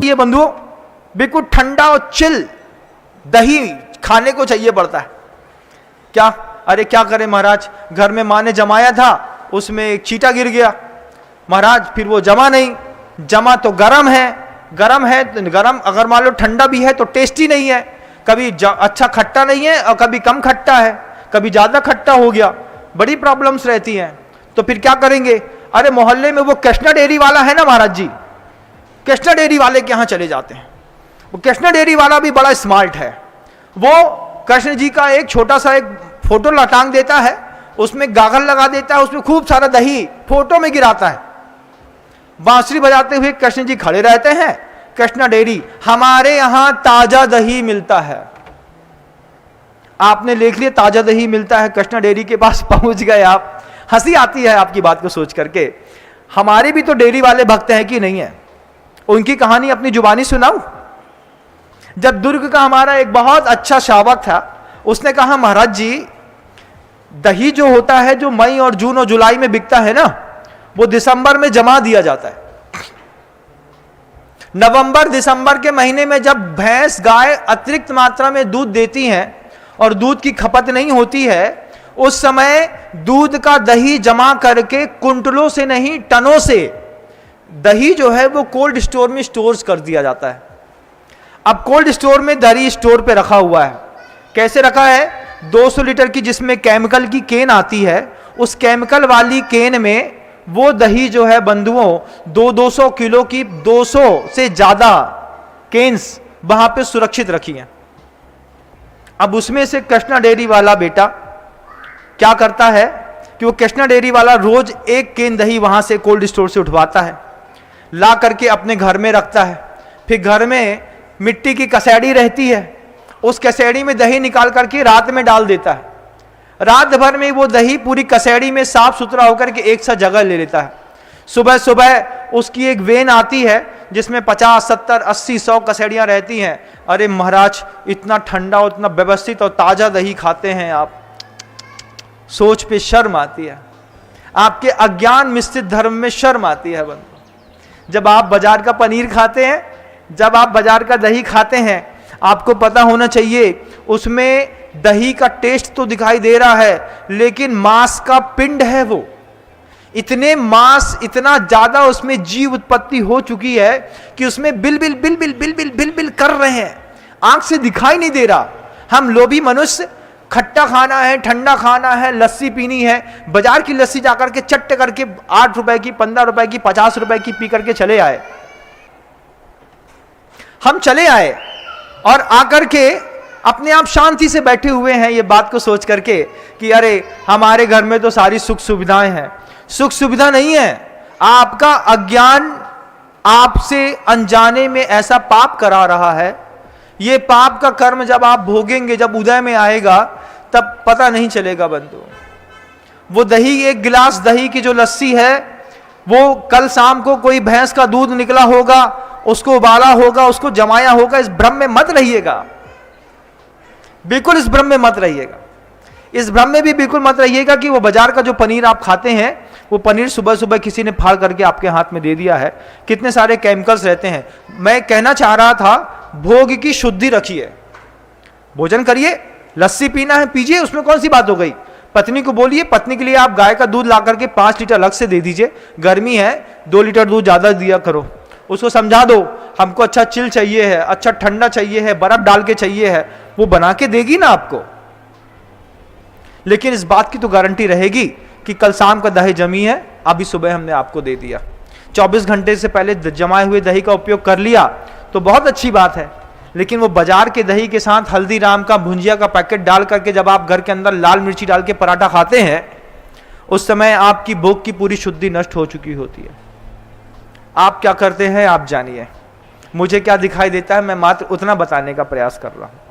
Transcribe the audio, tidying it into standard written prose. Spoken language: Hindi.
चाहिए बंधुओं, बिल्कुल ठंडा और चिल दही खाने को चाहिए पड़ता है। क्या, अरे क्या करें महाराज, घर में माँ ने जमाया था, उसमें एक चींटा गिर गया महाराज, फिर वो जमा नहीं, जमा तो गरम है, गरम है तो गरम, अगर मान लो ठंडा भी है तो टेस्टी नहीं है, कभी अच्छा खट्टा नहीं है और कभी कम खट्टा है, कभी ज़्यादा खट्टा हो गया, बड़ी प्रॉब्लम्स रहती हैं। तो फिर क्या करेंगे, अरे मोहल्ले में वो कृष्णा डेयरी वाला है ना महाराज जी, कृष्णा डेयरी वाले के यहाँ चले जाते हैं। वो कृष्णा डेयरी वाला भी बड़ा स्मार्ट है, वो कृष्ण जी का एक छोटा सा एक फोटो लटांग देता है, उसमें गागल लगा देता है, उसमें खूब सारा दही फोटो में गिराता है, बांसुरी बजाते हुए कृष्ण जी खड़े रहते हैं। कृष्णा डेयरी, हमारे यहां ताजा दही मिलता है। आपने लिख लिया ताजा दही मिलता है, कृष्णा डेयरी के पास पहुंच गए आप। हंसी आती है आपकी बात को सोच करके। हमारे भी तो डेयरी वाले भक्त हैं कि नहीं है, उनकी कहानी अपनी जुबानी सुनाऊं। जब दुर्ग का हमारा एक बहुत अच्छा शावक था, उसने कहा महाराज जी दही जो होता है, जो मई और जून और जुलाई में बिकता है ना, वो दिसंबर में जमा दिया जाता है। नवंबर दिसंबर के महीने में जब भैंस गाय अतिरिक्त मात्रा में दूध देती हैं और दूध की खपत नहीं होती है, उस समय दूध का दही जमा करके कुंटलों से नहीं टनों से दही जो है वो कोल्ड स्टोर में स्टोर कर दिया जाता है। अब कोल्ड स्टोर में दही स्टोर पे रखा हुआ है। कैसे रखा है, 200 लीटर की जिसमें केमिकल की केन आती है, उस केमिकल वाली केन में वो दही जो है बंधुओं 200 किलो की 200 से ज्यादा केन्स वहां पे सुरक्षित रखी हैं। अब उसमें से कृष्णा डेयरी वाला बेटा क्या करता है कि वो कृष्णा डेयरी वाला रोज एक केन दही वहां से कोल्ड स्टोर से उठवाता है, ला करके अपने घर में रखता है। फिर घर में मिट्टी की कसेड़ी रहती है, उस कसेड़ी में दही निकाल करके रात में डाल देता है। रात भर में वो दही पूरी कसेड़ी में साफ सुथरा होकर के एक सा जगह ले लेता है। सुबह सुबह उसकी एक वेन आती है जिसमें 50, 70, 80, 100 कसेड़ियां रहती हैं। अरे महाराज इतना ठंडा और इतना व्यवस्थित और ताजा दही खाते हैं आप, सोच पे शर्म आती है, आपके अज्ञान मिश्रित धर्म में शर्म आती है बंधु। जब आप बाजार का पनीर खाते हैं, जब आप बाजार का दही खाते हैं, आपको पता होना चाहिए उसमें दही का टेस्ट तो दिखाई दे रहा है, लेकिन मांस का पिंड है वो। इतने मांस, इतना ज्यादा उसमें जीव उत्पत्ति हो चुकी है कि उसमें bill bill bill bill bill bill bill bill कर रहे हैं, आंख से दिखाई नहीं दे रहा। हम लोभी मनुष्य, खट्टा खाना है, ठंडा खाना है, लस्सी पीनी है, बाजार की लस्सी जाकर के चट्ट करके 8 रुपए की, 15 रुपए की, 50 रुपए की पी करके चले आए। हम चले आए और आकर के अपने आप शांति से बैठे हुए हैं ये बात को सोच करके कि अरे हमारे घर में तो सारी सुख सुविधाएं हैं। सुख सुविधा नहीं है, आपका अज्ञान आपसे अनजाने में ऐसा पाप करा रहा है। ये पाप का कर्म जब आप भोगेंगे, जब उदय में आएगा, तब पता नहीं चलेगा बंधु। वो दही, एक गिलास दही की जो लस्सी है, वो कल शाम को कोई भैंस का दूध निकला होगा, उसको उबाला होगा, उसको जमाया होगा। इस भ्रम में मत रहिएगा, बिल्कुल इस भ्रम में मत रहिएगा। इस भ्रम में भी बिल्कुल मत रहिएगा कि वो बाजार का जो पनीर आप खाते हैं, वो पनीर सुबह सुबह किसी ने फाड़ करके आपके हाथ में दे दिया है। कितने सारे केमिकल्स रहते हैं। मैं कहना चाह रहा था, भोग की शुद्धि रखिए, भोजन करिए, लस्सी पीना है पीजिए, उसमें कौन सी बात हो गई। पत्नी को बोलिए, पत्नी के लिए आप गाय का दूध ला करके 5 लीटर अलग से दे दीजिए, गर्मी है 2 लीटर दूध ज्यादा दिया करो। उसको समझा दो हमको अच्छा चिल चाहिए है, अच्छा ठंडा चाहिए है, बर्फ डाल के चाहिए है, वो बना के देगी ना आपको। लेकिन इस बात की तो गारंटी रहेगी कि कल शाम का दही जमी है, अभी सुबह हमने आपको दे दिया। 24 घंटे से पहले जमाए हुए दही का उपयोग कर लिया तो बहुत अच्छी बात है। लेकिन वो बाजार के दही के साथ हल्दीराम का भुंजिया का पैकेट डाल करके जब आप घर के अंदर लाल मिर्ची डाल के पराठा खाते हैं, उस समय आपकी भोग की पूरी शुद्धि नष्ट हो चुकी होती है। आप क्या करते हैं आप जानिए, मुझे क्या दिखाई देता है मैं मात्र उतना बताने का प्रयास कर रहा हूं।